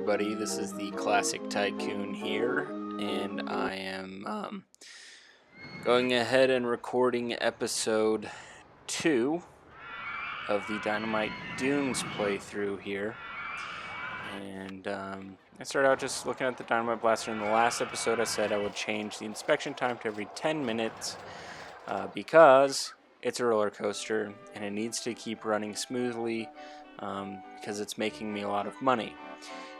everybody. This is the Classic Tycoon here, and I am going ahead and recording episode 2 of the Dynamite Dunes playthrough here. And I started out just looking at the Dynamite Blaster. In the last episode, I said I would change the inspection time to every 10 minutes because it's a roller coaster and it needs to keep running smoothly because it's making me a lot of money.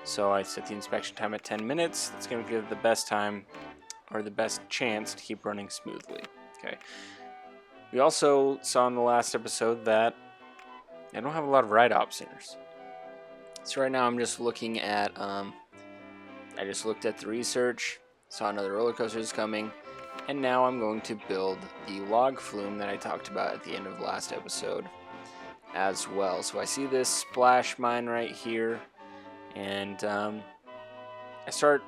So I set the inspection time at 10 minutes. That's going to give the best time, or the best chance, to keep running smoothly. Okay. We also saw in the last episode that I don't have a lot of ride options. So right now I'm just looking at, I just looked at the research, saw another roller coaster is coming, and now I'm going to build the log flume that I talked about at the end of last episode as well. So I see this splash mine right here. And I start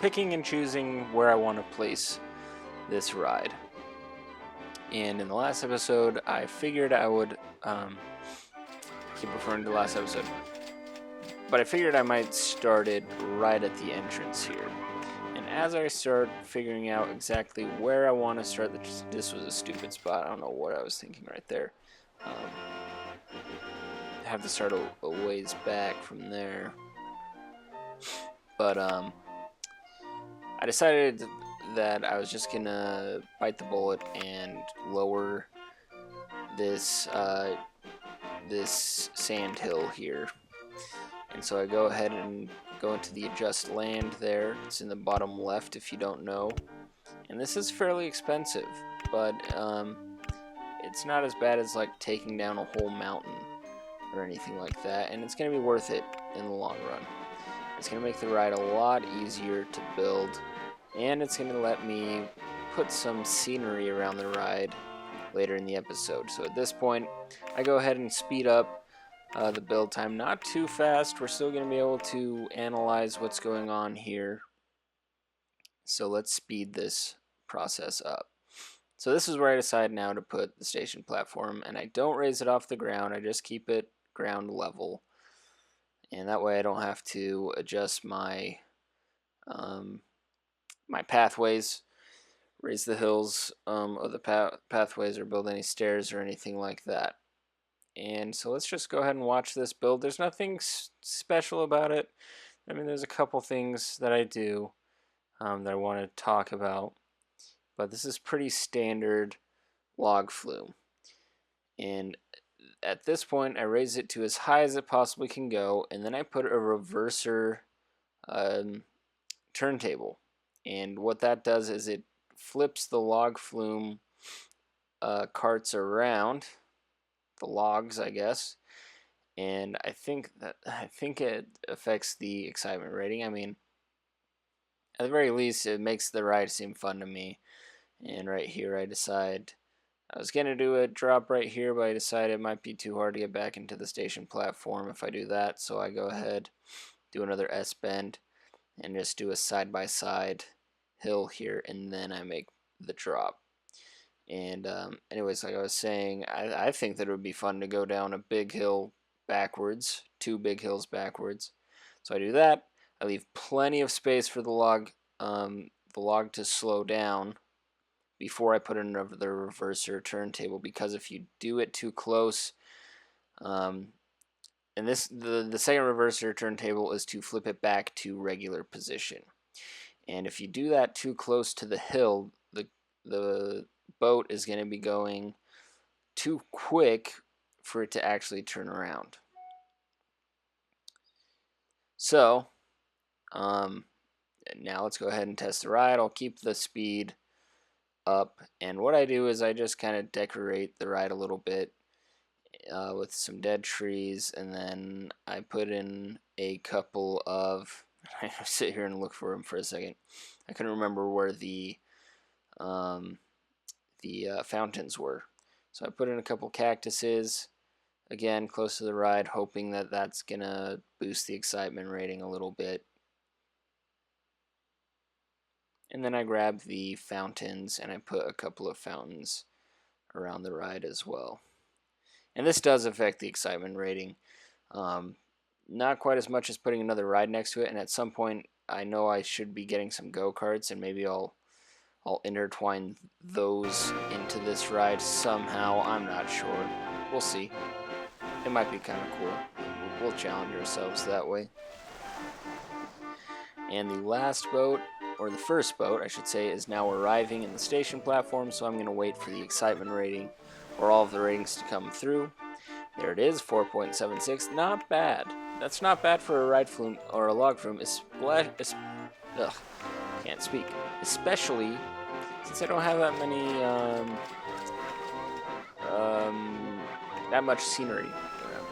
picking and choosing where I want to place this ride. And in the last episode, I figured I would keep referring to the last episode, but I figured I might start it right at the entrance here. And as I start figuring out exactly where I want to start, this was a stupid spot. I don't know what I was thinking right there. Have to start a ways back from there, but I decided that I was just gonna bite the bullet and lower this this sand hill here. And so I go ahead and go into the adjust land there. It's in the bottom left if you don't know, and this is fairly expensive, but it's not as bad as like taking down a whole mountain or anything like that, and it's going to be worth it in the long run. It's going to make the ride a lot easier to build, and it's going to let me put some scenery around the ride later in the episode. So at this point, I go ahead and speed up the build time. Not too fast. We're still going to be able to analyze what's going on here. So let's speed this process up. So this is where I decide now to put the station platform, and I don't raise it off the ground. I just keep it ground level, and that way I don't have to adjust my my pathways, raise the hills of the pathways, or build any stairs or anything like that. And so let's just go ahead and watch this build. There's nothing special about it. I mean, there's a couple things that I do that I want to talk about, but this is pretty standard log flume. And at this point, I raise it to as high as it possibly can go, and then I put a reverser turntable. And what that does is it flips the log flume carts around, the logs, I guess. And I think it affects the excitement rating. I mean, at the very least, it makes the ride seem fun to me. And right here, I decide I was going to do a drop right here, but I decided it might be too hard to get back into the station platform if I do that. So I go ahead, do another S-bend, and just do a side-by-side hill here, and then I make the drop. And anyways, like I was saying, I think that it would be fun to go down a big hill backwards, 2 big hills backwards. So I do that. I leave plenty of space for the log to slow down before I put in the reverser turntable, because if you do it too close, and the second reverser turntable is to flip it back to regular position. And if you do that too close to the hill, the boat is going to be going too quick for it to actually turn around. So now let's go ahead and test the ride. I'll keep the speed up, and what I do is I just kind of decorate the ride a little bit with some dead trees, and then I put in a couple of I sit here and look for them for a second. I couldn't remember where the fountains were, so I put in a couple cactuses, again close to the ride, hoping that that's gonna boost the excitement rating a little bit. And then I grab the fountains and I put a couple of fountains around the ride as well. And this does affect the excitement rating. not quite as much as putting another ride next to it, and at some point I know I should be getting some go-karts, and maybe I'll intertwine those into this ride somehow. I'm not sure. We'll see. It might be kind of cool. We'll challenge ourselves that way. And the last boat, or the first boat, I should say, is now arriving in the station platform, so I'm going to wait for the excitement rating, or all of the ratings to come through. There it is, 4.76. Not bad. That's not bad for a ride flume, or a log flume, can't speak. Especially since I don't have that many, that much scenery around.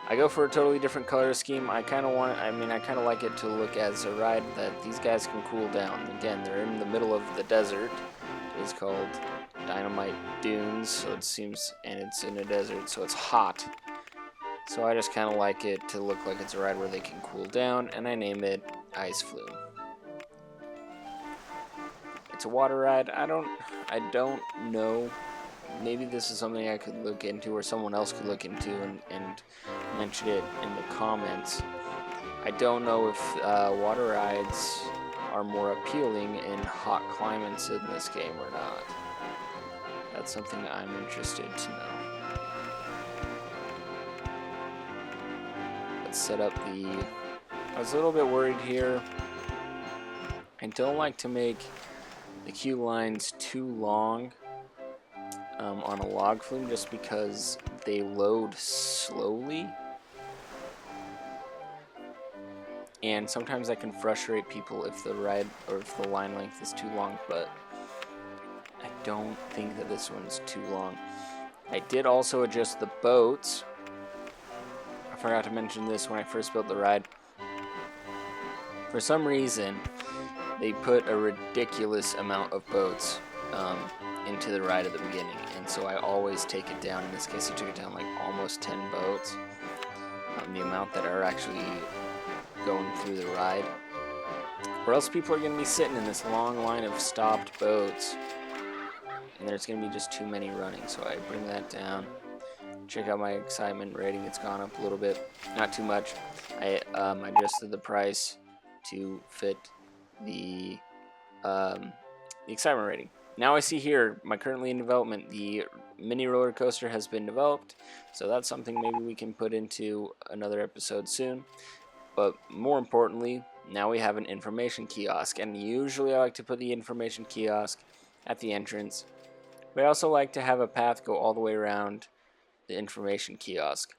I go for a totally different color scheme. I kind of like it to look as a ride that these guys can cool down. Again, they're in the middle of the desert. It is called Dynamite Dunes, so it seems, and it's in a desert, so it's hot. So I just kind of like it to look like it's a ride where they can cool down, and I name it Ice Flume. It's a water ride. I don't know. Maybe this is something I could look into, or someone else could look into and mention it in the comments. I don't know if water rides are more appealing in hot climates in this game or not. That's something I'm interested to know. Let's set up the... I was a little bit worried here. I don't like to make the queue lines too long on a log flume, just because they load slowly, and sometimes that can frustrate people if the ride or if the line length is too long, but I don't think that this one's too long. I did also adjust the boats. I forgot to mention this when I first built the ride. For some reason, they put a ridiculous amount of boats into the ride at the beginning, and so I always take it down. In this case, I took it down like almost 10 boats, the amount that are actually going through the ride, or else people are going to be sitting in this long line of stopped boats, and there's going to be just too many running. So I bring that down. Check out my excitement rating. It's gone up a little bit, not too much. I adjusted the price to fit the excitement rating. Now I see here, my currently in development, the mini roller coaster has been developed, so that's something maybe we can put into another episode soon. But more importantly, now we have an information kiosk, and usually I like to put the information kiosk at the entrance, but I also like to have a path go all the way around the information kiosk.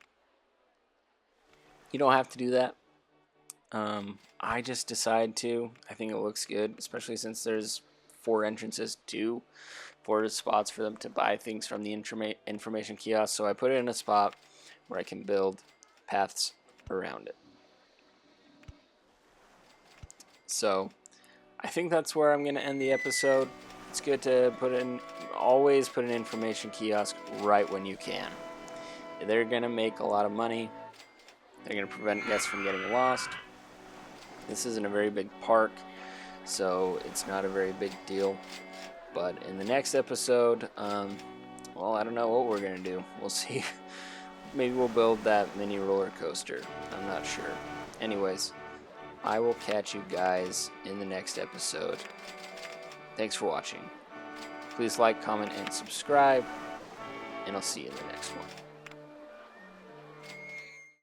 You don't have to do that. I just decide to. I think it looks good, especially since there's 4 entrances to 4 spots for them to buy things from the information kiosk. So I put it in a spot where I can build paths around it. So I think that's where I'm going to end the episode. It's good to always put an information kiosk right when you can. They're going to make a lot of money. They're going to prevent guests from getting lost. This isn't a very big park, so it's not a very big deal. But in the next episode, well, I don't know what we're going to do. We'll see. Maybe we'll build that mini roller coaster. I'm not sure. Anyways, I will catch you guys in the next episode. Thanks for watching. Please like, comment, and subscribe, and I'll see you in the next one.